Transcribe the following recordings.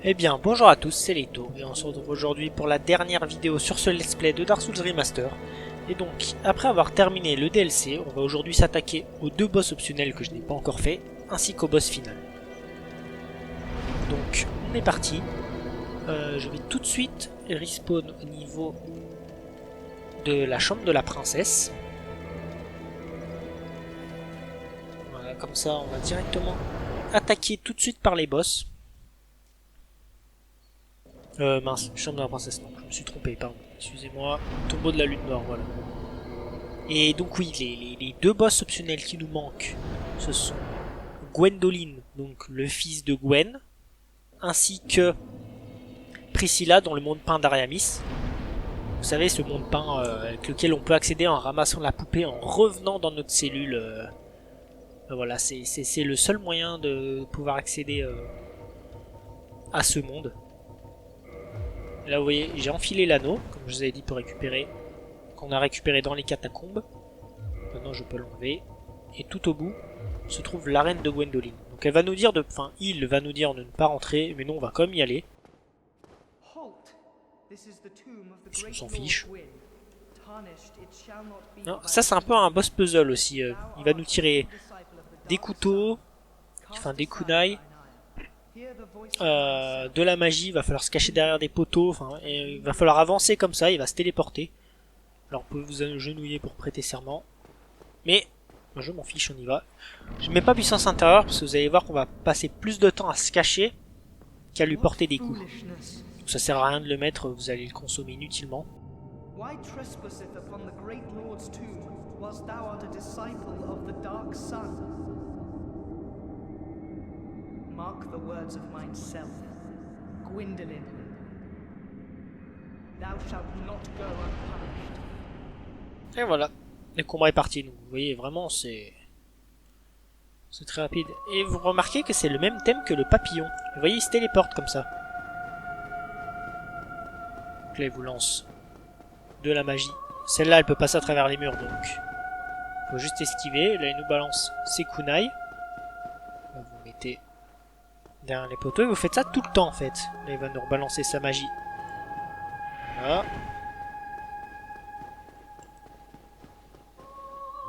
Eh bien, bonjour à tous, c'est Leto, et on se retrouve aujourd'hui pour la dernière vidéo sur ce let's play de Dark Souls Remaster. Et donc, après avoir terminé le DLC, on va aujourd'hui s'attaquer aux deux boss optionnels que je n'ai pas encore fait, ainsi qu'au boss final. Donc, on est parti. Je vais tout de suite respawn au niveau de la chambre de la princesse. Voilà, comme ça, on va directement attaquer tout de suite par les boss. Mince, chambre de la princesse, non, je me suis trompé, pardon, excusez-moi, tombeau de la lune noire, voilà. Et donc oui, les deux boss optionnels qui nous manquent, ce sont Gwendoline, donc le fils de Gwen, ainsi que Priscilla dans le monde peint d'Ariamis. Vous savez, ce monde peint avec lequel on peut accéder en ramassant la poupée, en revenant dans notre cellule. Voilà, c'est le seul moyen de pouvoir accéder à ce monde. Là vous voyez, j'ai enfilé l'anneau, comme je vous avais dit, pour récupérer, qu'on a récupéré dans les catacombes. Maintenant je peux l'enlever. Et tout au bout se trouve l'arène de Gwendoline. Donc elle va nous dire enfin il va nous dire de ne pas rentrer, mais non on va quand même y aller. On s'en fiche. Non, ça c'est un peu un boss puzzle aussi. Il va nous tirer des couteaux, enfin des kunai. De la magie, il va falloir se cacher derrière des poteaux, et il va falloir avancer comme ça, il va se téléporter. Alors vous pouvez vous agenouiller pour prêter serment. Mais je m'en fiche, on y va. Je mets pas puissance intérieure parce que vous allez voir qu'on va passer plus de temps à se cacher qu'à lui porter des coups. Donc ça sert à rien de le mettre, vous allez le consommer inutilement. Why trespasseth upon the great Lord's tomb whilst thou art a disciple of the Dark Sun? Mark the words of myself, Gwyndolin. Thou shalt not go unpunished. Et voilà, le combat est parti. Donc, vous voyez, vraiment, c'est très rapide. Et vous remarquez que c'est le même thème que le papillon. Vous voyez, il se téléporte comme ça. Donc là, il vous lance de la magie. Celle-là, elle peut passer à travers les murs, donc il faut juste esquiver. Là, il nous balance ses kunai. Là, vous mettez derrière les poteaux, et vous faites ça tout le temps en fait. Là il va nous rebalancer sa magie. Voilà.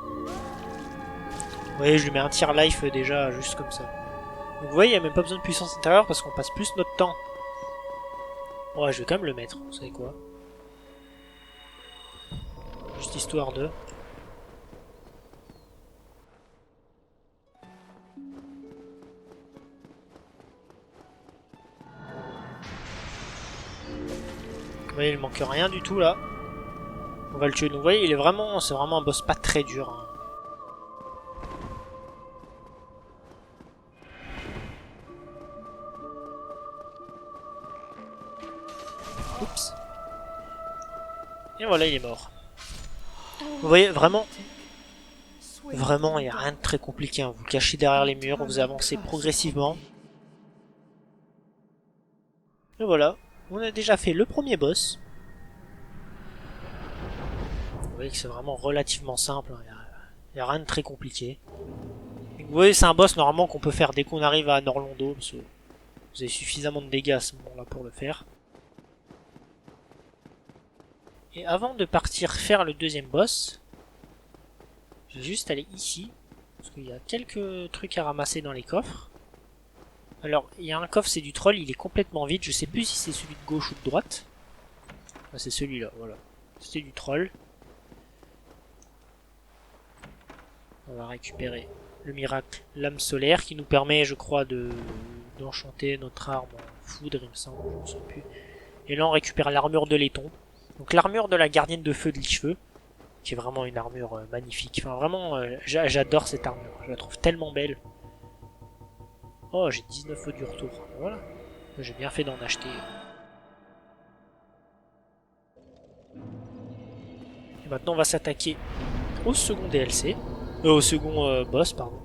Vous voyez, je lui mets un tir life déjà, juste comme ça. Donc vous voyez, il n'y a même pas besoin de puissance intérieure parce qu'on passe plus notre temps. Ouais, je vais quand même le mettre, vous savez quoi. Juste histoire de... Vous voyez, il manque rien du tout là. On va le tuer. Donc vous voyez, c'est vraiment un boss pas très dur. Hein. Oups. Et voilà, il est mort. Vous voyez, vraiment, il n'y a rien de très compliqué. Hein. Vous cachez derrière les murs, vous avancez progressivement. Et voilà. On a déjà fait le premier boss. Vous voyez que c'est vraiment relativement simple, il n'y a rien de très compliqué. Et vous voyez, c'est un boss normalement qu'on peut faire dès qu'on arrive à Norlondo, parce que vous avez suffisamment de dégâts à ce moment-là pour le faire. Et avant de partir faire le deuxième boss, je vais juste aller ici, parce qu'il y a quelques trucs à ramasser dans les coffres. Alors, il y a un coffre, c'est du troll, il est complètement vide. Je sais plus si c'est celui de gauche ou de droite. Ah, c'est celui-là, voilà. C'était du troll. On va récupérer le miracle, l'âme solaire, qui nous permet, je crois, d'enchanter notre arme en foudre, il me semble, je ne sais plus. Et là, on récupère l'armure de laiton. Donc l'armure de la gardienne de feu de Licheveux, qui est vraiment une armure magnifique. Enfin, vraiment, j'adore cette armure. Je la trouve tellement belle. Oh, j'ai 19 feux du retour. Voilà. J'ai bien fait d'en acheter. Et maintenant, on va s'attaquer au second DLC. Au second boss, pardon.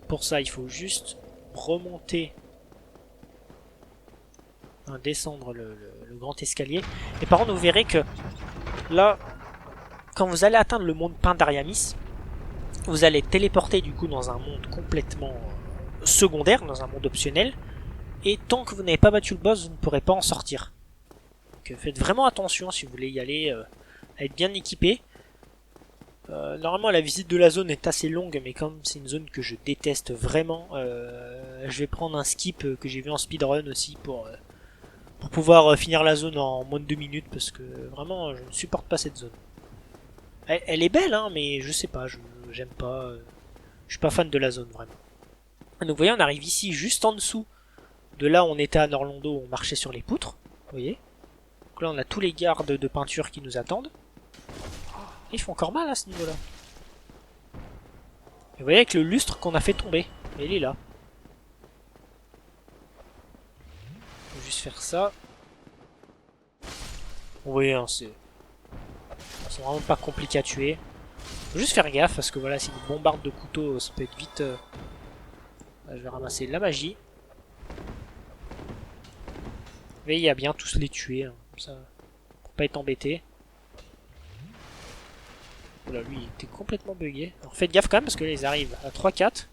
Pour ça, il faut juste remonter, descendre le grand escalier. Et par contre, vous verrez que là, quand vous allez atteindre le monde peint d'Ariamis, vous allez téléporter du coup dans un monde complètement secondaire, dans un monde optionnel. Et tant que vous n'avez pas battu le boss, vous ne pourrez pas en sortir. Donc faites vraiment attention si vous voulez y aller, à être bien équipé. Normalement la visite de la zone est assez longue, mais comme c'est une zone que je déteste vraiment, je vais prendre un skip que j'ai vu en speedrun aussi pour pouvoir finir la zone en moins de 2 minutes, parce que vraiment je ne supporte pas cette zone. Elle est belle, hein, mais je sais pas, j'aime pas, je suis pas fan de la zone vraiment. Donc vous voyez, on arrive ici juste en dessous de là où on était à Norlondo, où on marchait sur les poutres, vous voyez. Donc là on a tous les gardes de peinture qui nous attendent. Ils font encore mal à ce niveau là. Et vous voyez avec le lustre qu'on a fait tomber, il est là. On va juste faire ça. Vous voyez, hein, c'est vraiment pas compliqué à tuer. Faut juste faire gaffe parce que voilà, si une bombarde de couteau, ça peut être vite. Là, je vais ramasser de la magie. Veillez à bien tous les tuer, hein, comme ça, pour pas être embêté. Oula, lui il était complètement bugué. Alors faites gaffe quand même parce que là ils arrivent à 3-4.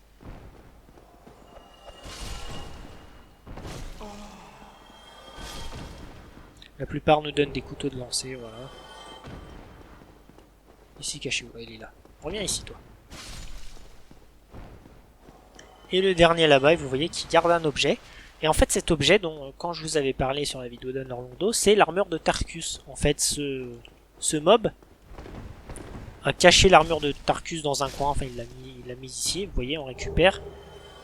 La plupart nous donnent des couteaux de lancer, voilà. Ici, cachez-vous, il est là. Reviens ici, toi. Et le dernier là-bas, vous voyez qu'il garde un objet. Et en fait, cet objet, dont quand je vous avais parlé sur la vidéo d'Anorlondo, c'est l'armure de Tarkus. En fait, ce mob a caché l'armure de Tarkus dans un coin. Enfin, il l'a mis ici. Vous voyez, on récupère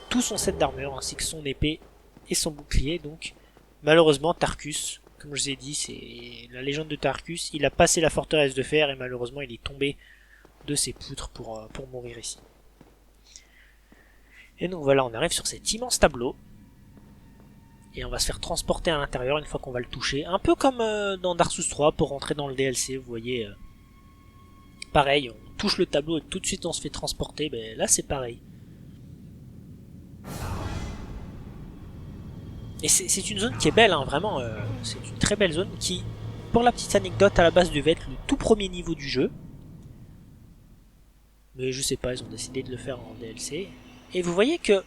tout son set d'armure, ainsi que son épée et son bouclier. Donc, malheureusement, Tarkus, comme je vous ai dit, c'est la légende de Tarkus. Il a passé la forteresse de fer et malheureusement, il est tombé de ses poutres pour mourir ici. Et donc voilà, on arrive sur cet immense tableau. Et on va se faire transporter à l'intérieur une fois qu'on va le toucher. Un peu comme dans Dark Souls 3 pour rentrer dans le DLC, vous voyez. Pareil, on touche le tableau et tout de suite on se fait transporter. Ben, là c'est pareil. Et c'est une zone qui est belle, hein, vraiment. C'est une très belle zone qui, pour la petite anecdote, à la base devait être le tout premier niveau du jeu. Mais je sais pas, ils ont décidé de le faire en DLC. Et vous voyez que,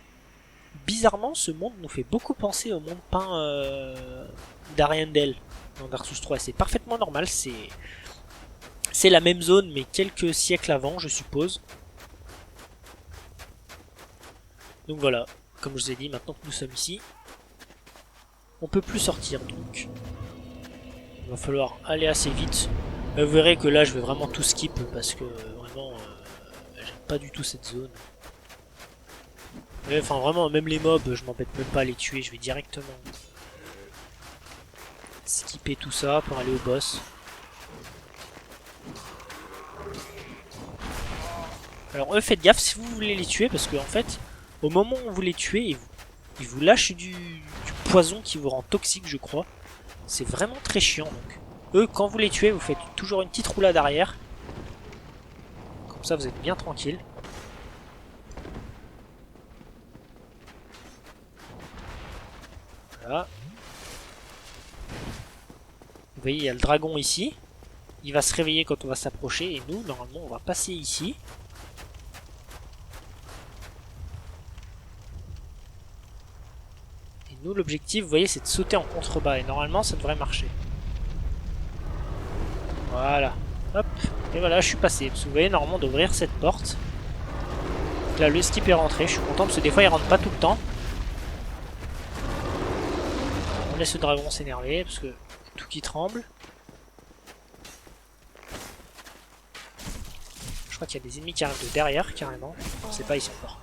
bizarrement, ce monde nous fait beaucoup penser au monde peint d'Ariandel dans Dark Souls 3. C'est parfaitement normal, c'est la même zone, mais quelques siècles avant, je suppose. Donc voilà, comme je vous ai dit, maintenant que nous sommes ici, on peut plus sortir, donc il va falloir aller assez vite. Vous verrez que là, je vais vraiment tout skip, parce que vraiment, j'aime pas du tout cette zone. Mais, enfin vraiment, même les mobs, je m'embête même pas à les tuer, je vais directement skipper tout ça pour aller au boss. Alors eux, faites gaffe si vous voulez les tuer, parce que en fait, au moment où vous les tuez, ils vous lâchent du poison qui vous rend toxique, je crois. C'est vraiment très chiant, donc. Eux, quand vous les tuez, vous faites toujours une petite roulade arrière. Comme ça, vous êtes bien tranquille. Voilà. Vous voyez, il y a le dragon ici. Il va se réveiller quand on va s'approcher. Et nous, normalement, on va passer ici. Et nous, l'objectif, vous voyez, c'est de sauter en contrebas. Et normalement, ça devrait marcher. Voilà. Hop. Et voilà, je suis passé. Parce que vous voyez, normalement, d'ouvrir cette porte. Donc là, le skip est rentré. Je suis content parce que des fois, il rentre pas tout le temps. On laisse le dragon s'énerver parce que tout qui tremble. Je crois qu'il y a des ennemis qui arrivent de derrière carrément. C'est pas ici encore.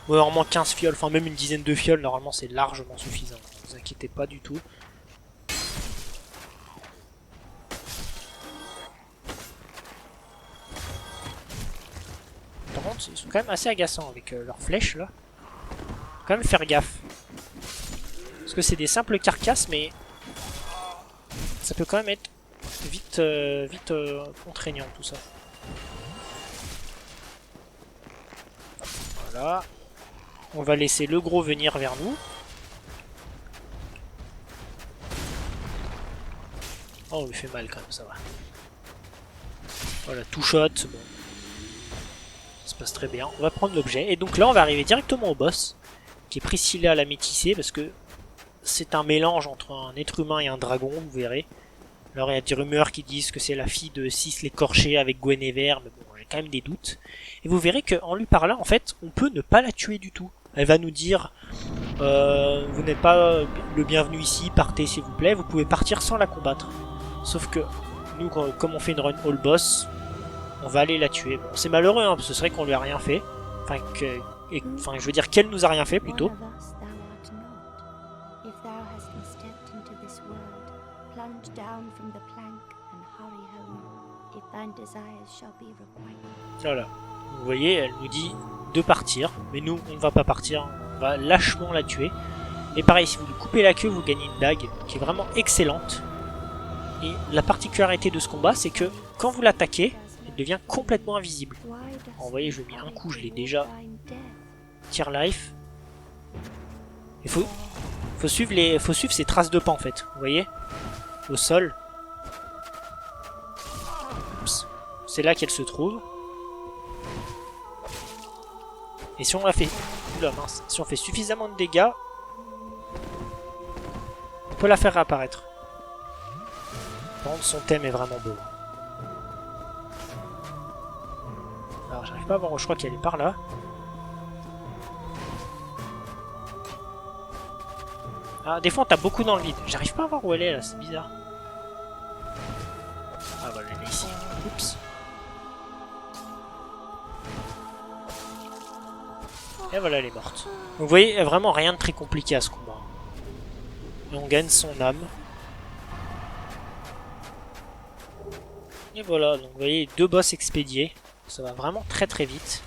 Bon, normalement 15 fioles, enfin même une dizaine de fioles, normalement c'est largement suffisant. Ne vous inquiétez pas du tout. Par contre, ils sont quand même assez agaçants avec leurs flèches là. Faut quand même faire gaffe. Parce que c'est des simples carcasses, mais ça peut quand même être vite contraignant tout ça. Voilà. On va laisser le gros venir vers nous. Oh, on lui fait mal quand même, ça va. Voilà, tout shot, bon. se passe très bien. On va prendre l'objet. Et donc là, on va arriver directement au boss, qui est Priscilla la métissée, parce que c'est un mélange entre un être humain et un dragon, vous verrez. Alors il y a des rumeurs qui disent que c'est la fille de Sis l'écorché avec Guenhwyvar, mais bon, j'ai quand même des doutes. Et vous verrez qu'en lui parlant, en fait, on peut ne pas la tuer du tout. Elle va nous dire vous n'êtes pas le bienvenu ici, partez s'il vous plaît, vous pouvez partir sans la combattre. Sauf que nous, comme on fait une run all boss, on va aller la tuer. Bon, c'est malheureux, hein, parce que c'est vrai qu'on lui a rien fait. Enfin, je veux dire qu'elle nous a rien fait plutôt. Voilà. Vous voyez, elle nous dit de partir, mais nous, on ne va pas partir, on va lâchement la tuer. Et pareil, si vous lui coupez la queue, vous gagnez une dague qui est vraiment excellente. Et la particularité de ce combat, c'est que quand vous l'attaquez, elle devient complètement invisible. Alors, vous voyez, je lui ai mis un coup, je l'ai déjà. Tier life. Il faut suivre ses traces de pas en fait. Vous voyez, au sol. C'est là qu'elle se trouve. Et si on la fait... Oula, mince. Si on fait suffisamment de dégâts, on peut la faire réapparaître. Par contre, son thème est vraiment beau. Alors, j'arrive pas à voir, je crois qu'elle est par là. Ah, des fois on tape beaucoup dans le vide. J'arrive pas à voir où elle est là, c'est bizarre. Ah voilà, elle est ici. Oups. Et voilà, elle est morte. Donc vous voyez, il n'y a vraiment rien de très compliqué à ce combat. Et on gagne son âme. Et voilà, donc vous voyez, 2 boss expédiés. Ça va vraiment très très vite.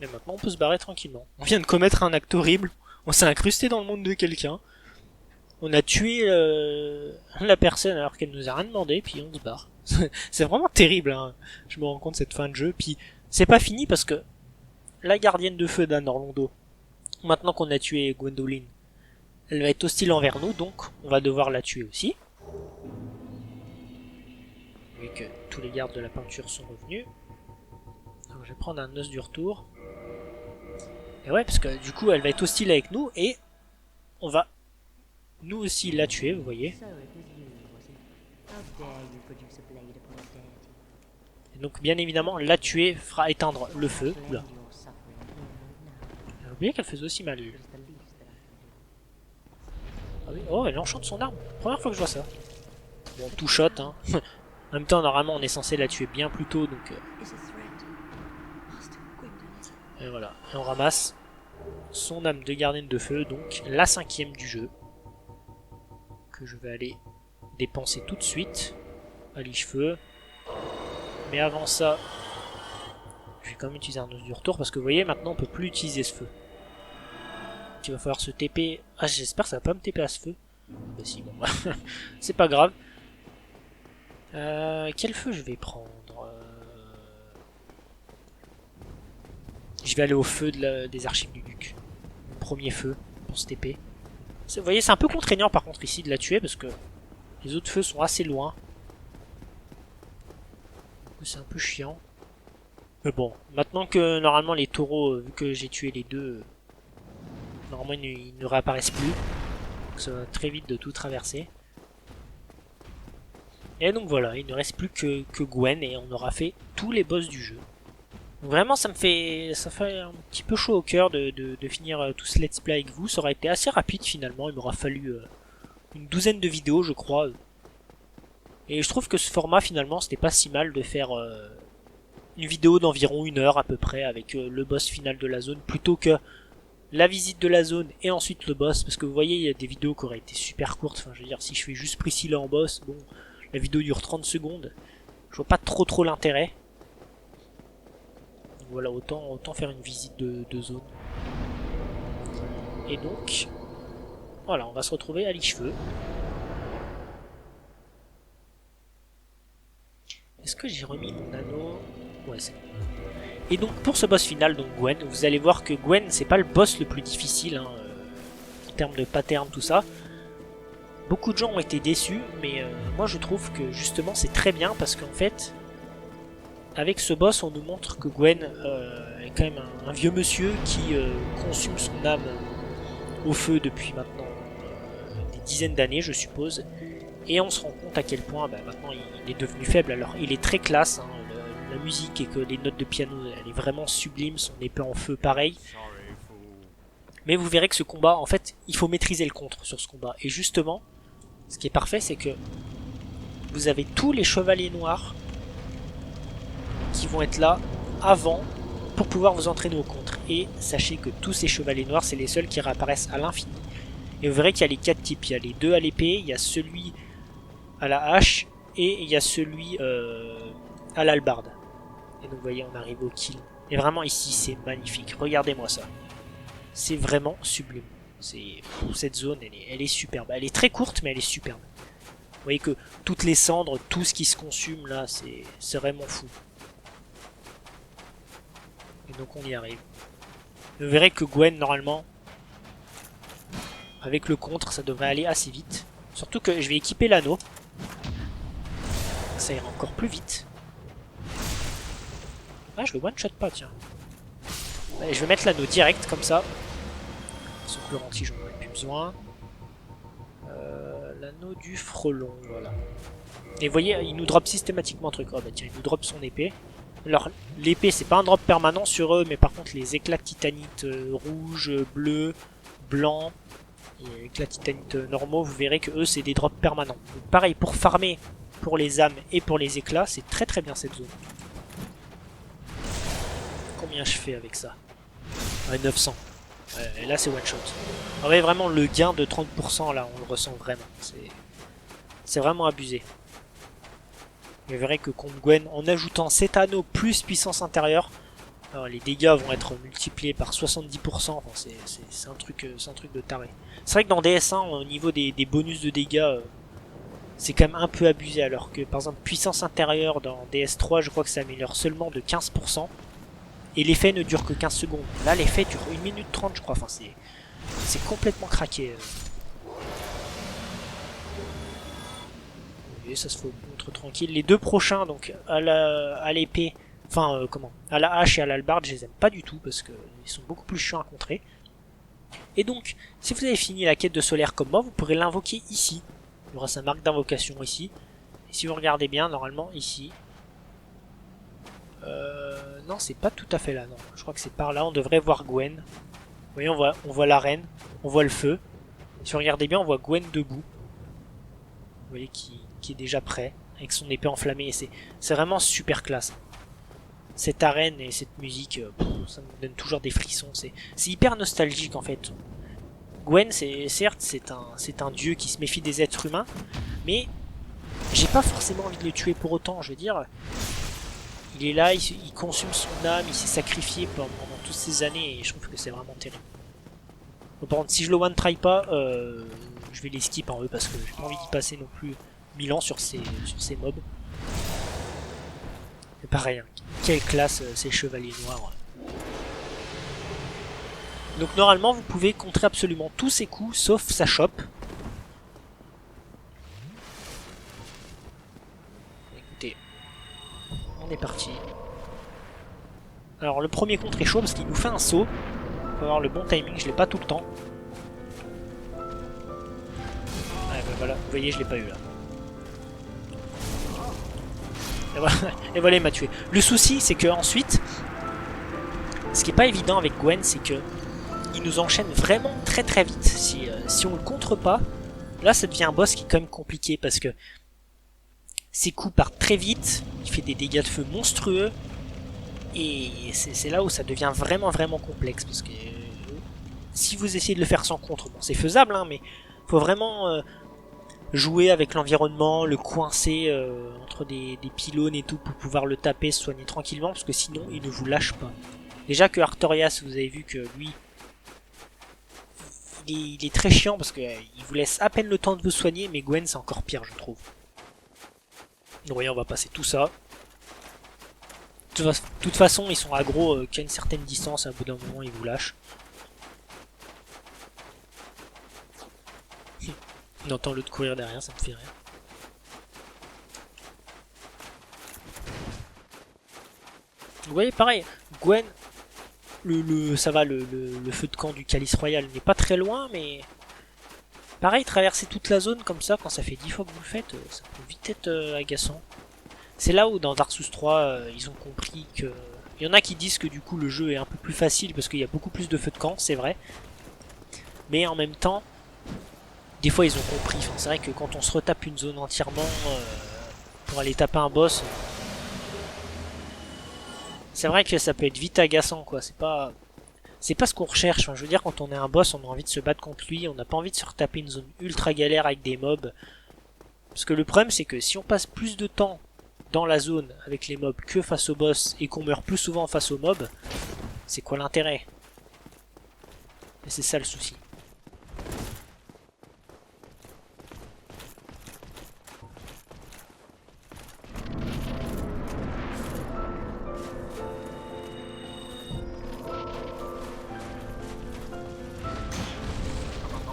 Et maintenant on peut se barrer tranquillement. On vient de commettre un acte horrible. On s'est incrusté dans le monde de quelqu'un. On a tué la personne alors qu'elle nous a rien demandé, puis on se barre. C'est vraiment terrible, hein. Je me rends compte cette fin de jeu. Puis c'est pas fini parce que la gardienne de feu d'Anor Londo, maintenant qu'on a tué Gwendoline, elle va être hostile envers nous, donc on va devoir la tuer aussi. Vu que tous les gardes de la peinture sont revenus. Alors je vais prendre un os du retour. Et ouais, parce que du coup elle va être hostile avec nous et on va nous aussi la tuer, vous voyez. Et donc bien évidemment la tuer fera éteindre le feu. Oula. J'ai oublié qu'elle faisait aussi mal. Ah oui. Oh, elle enchante son arme. Première fois que je vois ça. Bon, tout shot, hein. En même temps, normalement, on est censé la tuer bien plus tôt, donc... Et voilà. Et on ramasse son âme de gardienne de feu, donc la 5e du jeu. Que je vais aller dépenser tout de suite. À l'Iche-Feu. Mais avant ça... Je vais quand même utiliser un os du retour, parce que vous voyez, maintenant, on peut plus utiliser ce feu. Il va falloir se TP. Ah, j'espère que ça va pas me TP à ce feu. Bah si, bon, bah, c'est pas grave. Quel feu je vais prendre Je vais aller au feu des archives du duc. Premier feu pour ce TP. Vous voyez, c'est un peu contraignant par contre ici de la tuer parce que les autres feux sont assez loin. C'est un peu chiant. Mais bon, maintenant que normalement les taureaux, vu que j'ai tué les deux, normalement ils ne réapparaissent plus. Donc ça va très vite de tout traverser. Et donc voilà, il ne reste plus que Gwen et on aura fait tous les boss du jeu. Donc vraiment ça fait un petit peu chaud au cœur de finir tout ce let's play avec vous. Ça aurait été assez rapide finalement, il m'aura fallu une douzaine de vidéos je crois. Et je trouve que ce format finalement c'était pas si mal de faire une vidéo d'environ 1 heure à peu près avec le boss final de la zone plutôt que la visite de la zone et ensuite le boss. Parce que vous voyez il y a des vidéos qui auraient été super courtes, enfin je veux dire si je fais juste Priscilla en boss, bon... La vidéo dure 30 secondes. Je vois pas trop l'intérêt. Voilà, autant faire une visite de zone. Et donc, voilà, on va se retrouver à l'Iche-Feu. Est-ce que j'ai remis mon anneau? Ouais, c'est bon. Et donc, pour ce boss final, donc Gwen, vous allez voir que Gwen, c'est pas le boss le plus difficile, hein, en termes de pattern, tout ça. Beaucoup de gens ont été déçus, mais moi je trouve que justement c'est très bien parce qu'en fait, avec ce boss, on nous montre que Gwen est quand même un vieux monsieur qui consume son âme au feu depuis maintenant des dizaines d'années, je suppose. Et on se rend compte à quel point maintenant il est devenu faible. Alors il est très classe, hein, la musique et que les notes de piano, elle est vraiment sublime, son épée en feu pareil. Mais vous verrez que ce combat, en fait, il faut maîtriser le contre sur ce combat. Et justement, ce qui est parfait, c'est que vous avez tous les chevaliers noirs qui vont être là avant pour pouvoir vous entraîner au contre. Et sachez que tous ces chevaliers noirs, c'est les seuls qui réapparaissent à l'infini. Et vous verrez qu'il y a les 4 types. Il y a les 2 à l'épée, il y a celui à la hache et il y a celui à l'hallebarde. Et donc vous voyez, on arrive au kill. Et vraiment ici, c'est magnifique. Regardez-moi ça. C'est vraiment sublime. Cette zone, elle est superbe. Elle est très courte, mais elle est superbe. Vous voyez que toutes les cendres, tout ce qui se consume là, c'est vraiment fou. Et donc on y arrive. Vous verrez que Gwen, normalement, avec le contre, ça devrait aller assez vite. Surtout que je vais équiper l'anneau. Ça ira encore plus vite. Ah, je le one-shot pas, tiens. Allez, je vais mettre l'anneau direct, comme ça. Son plus j'en aurais plus besoin. L'anneau du frelon, voilà. Et vous voyez, il nous drop systématiquement un truc. Oh bah tiens, il nous drop son épée. Alors, l'épée, c'est pas un drop permanent sur eux, mais par contre, les éclats de titanite rouge, bleu, blanc, et les éclats de titanite normaux, vous verrez que eux, c'est des drops permanents. Donc, pareil, pour farmer pour les âmes et pour les éclats, c'est très très bien cette zone. Combien je fais avec ça? 900. Et là, c'est one shot. En vrai, vraiment, le gain de 30%, là, on le ressent vraiment. C'est vraiment abusé. Vous verrez que contre Gwen, en ajoutant cet anneau plus puissance intérieure, alors les dégâts vont être multipliés par 70%. Enfin, c'est un truc de taré. C'est vrai que dans DS1, au niveau des bonus de dégâts, c'est quand même un peu abusé. Alors que par exemple, puissance intérieure dans DS3, je crois que ça améliore seulement de 15%. Et l'effet ne dure que 15 secondes. Là, l'effet dure 1 minute 30, je crois. Enfin, c'est complètement craqué. Et ça se fait au contre tranquille. Les deux prochains, donc à l'épée, enfin à la hache et à l'hallebarde, je les aime pas du tout parce que ils sont beaucoup plus chiants à contrer. Et donc, si vous avez fini la quête de solaire comme moi, vous pourrez l'invoquer ici. Il y aura sa marque d'invocation ici. Et si vous regardez bien, normalement ici. Non, c'est pas tout à fait là, non. Je crois que c'est par là, on devrait voir Gwen. Vous voyez, on voit la reine, on voit le feu. Et si vous regardez bien, on voit Gwen debout. Vous voyez qui est déjà prêt, avec son épée enflammée. C'est vraiment super classe. Cette arène et cette musique, ça me donne toujours des frissons. C'est hyper nostalgique en fait. Gwen, certes, c'est un dieu qui se méfie des êtres humains, mais j'ai pas forcément envie de le tuer pour autant. Je veux dire, il est là, il consume son âme, il s'est sacrifié pendant toutes ces années et je trouve que c'est vraiment terrible. Donc, par contre, si je le one-try pas, je vais les skip en eux parce que j'ai pas envie d'y passer non plus 1000 ans sur ces mobs. Mais pareil, hein, quelle classe ces chevaliers noirs. Donc normalement, vous pouvez contrer absolument tous ces coups sauf sa chope. Écoutez, on est parti. Alors le premier contre est chaud parce qu'il nous fait un saut. Il faut avoir le bon timing, je l'ai pas tout le temps. Ouais, ben voilà, vous voyez, je l'ai pas eu là. Et voilà, il m'a tué. Le souci, c'est que ensuite, ce qui est pas évident avec Gwen, c'est que il nous enchaîne vraiment très très vite. Si on le contre pas, là ça devient un boss qui est quand même compliqué parce que ses coups partent très vite, il fait des dégâts de feu monstrueux et c'est là où ça devient vraiment vraiment complexe parce que si vous essayez de le faire sans contre, bon c'est faisable hein, mais faut vraiment jouer avec l'environnement, le coincer entre des pylônes et tout pour pouvoir le taper, se soigner tranquillement parce que sinon il ne vous lâche pas. Déjà que Artorias, vous avez vu que lui il est très chiant parce qu'il vous laisse à peine le temps de vous soigner, mais Gwen c'est encore pire je trouve. Donc voyez, on va passer tout ça. De toute façon ils sont aggro qu'à une certaine distance, à bout d'un moment ils vous lâchent. On entend l'autre courir derrière, ça me fait rire. Vous voyez, pareil, Gwen, ça va, le feu de camp du Calice Royal n'est pas très loin, mais pareil, traverser toute la zone comme ça, quand ça fait 10 fois que vous le faites, ça peut vite être agaçant. C'est là où dans Dark Souls 3, ils ont compris que... Il y en a qui disent que du coup le jeu est un peu plus facile parce qu'il y a beaucoup plus de feux de camp, c'est vrai. Mais en même temps, des fois ils ont compris. Enfin, c'est vrai que quand on se retape une zone entièrement pour aller taper un boss, c'est vrai que ça peut être vite agaçant, quoi. C'est pas ce qu'on recherche. Enfin, je veux dire, quand on est un boss, on a envie de se battre contre lui, on n'a pas envie de se retaper une zone ultra galère avec des mobs. Parce que le problème, c'est que si on passe plus de temps dans la zone avec les mobs que face au boss et qu'on meurt plus souvent face aux mobs, c'est quoi l'intérêt? Et c'est ça le souci.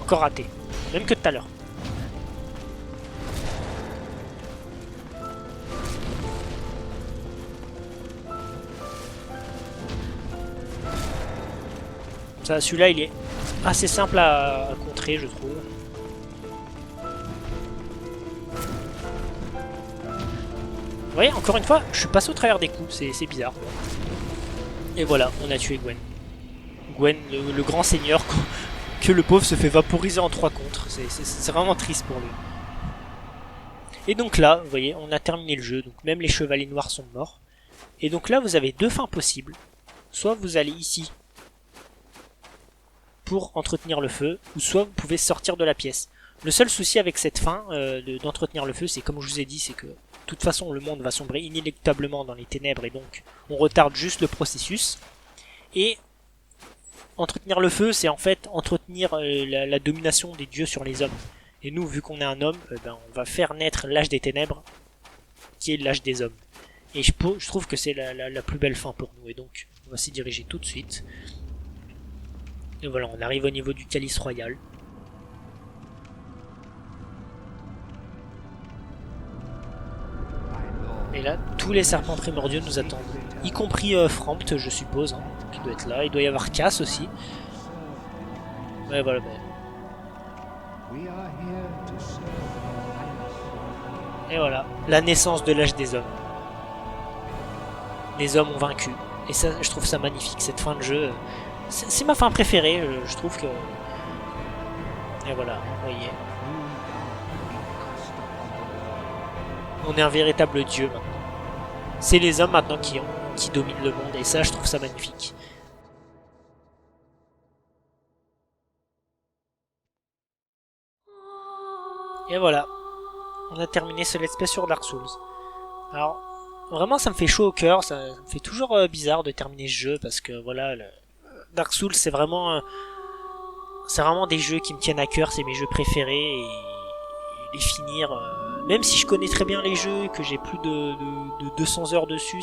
Encore raté. Même que tout à l'heure. Ça, celui-là, il est assez simple à contrer, je trouve. Vous voyez, encore une fois, je suis passé au travers des coups, c'est bizarre. Et voilà, on a tué Gwen. Gwen, le grand seigneur, que le pauvre se fait vaporiser en 3 contre. C'est vraiment triste pour lui. Et donc là, vous voyez, on a terminé le jeu, donc même les chevaliers noirs sont morts. Et donc là, vous avez deux fins possibles. Soit vous allez ici pour entretenir le feu, ou soit vous pouvez sortir de la pièce. Le seul souci avec cette fin d'entretenir le feu, c'est comme je vous ai dit, c'est que de toute façon le monde va sombrer inéluctablement dans les ténèbres et donc on retarde juste le processus. Et entretenir le feu, c'est en fait entretenir la domination des dieux sur les hommes. Et nous, vu qu'on est un homme, on va faire naître l'âge des ténèbres, qui est l'âge des hommes. Et je trouve que c'est la plus belle fin pour nous, et donc on va s'y diriger tout de suite. Et voilà, on arrive au niveau du Calice Royal. Et là, tous les serpents primordiaux nous attendent. Y compris Frampt, je suppose, hein, qui doit être là. Il doit y avoir Cass aussi. Ouais, voilà. Et voilà, la naissance de l'âge des hommes. Les hommes ont vaincu. Et ça, je trouve ça magnifique, cette fin de jeu. C'est ma fin préférée, je trouve que... Et voilà, vous voyez. On est un véritable dieu maintenant. C'est les hommes maintenant qui dominent le monde, et ça, je trouve ça magnifique. Et voilà, on a terminé ce let's play sur Dark Souls. Alors, vraiment, ça me fait chaud au cœur, ça me fait toujours bizarre de terminer ce jeu, parce que voilà, Dark Souls, c'est vraiment des jeux qui me tiennent à cœur, c'est mes jeux préférés, et les finir, même si je connais très bien les jeux, que j'ai plus de 200 heures dessus,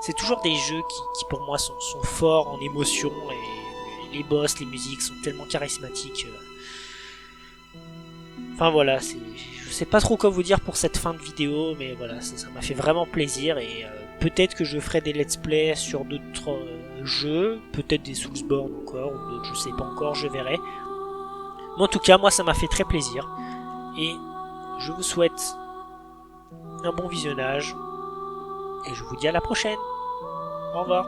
c'est toujours des jeux qui pour moi sont forts en émotion, et les boss, les musiques sont tellement charismatiques. Enfin voilà, je sais pas trop quoi vous dire pour cette fin de vidéo, mais voilà, ça m'a fait vraiment plaisir, et peut-être que je ferai des let's play sur d'autres jeux, peut-être des Soulsborne encore, ou d'autres, je sais pas encore, je verrai. Mais en tout cas, moi ça m'a fait très plaisir, et je vous souhaite un bon visionnage, et je vous dis à la prochaine. Au revoir.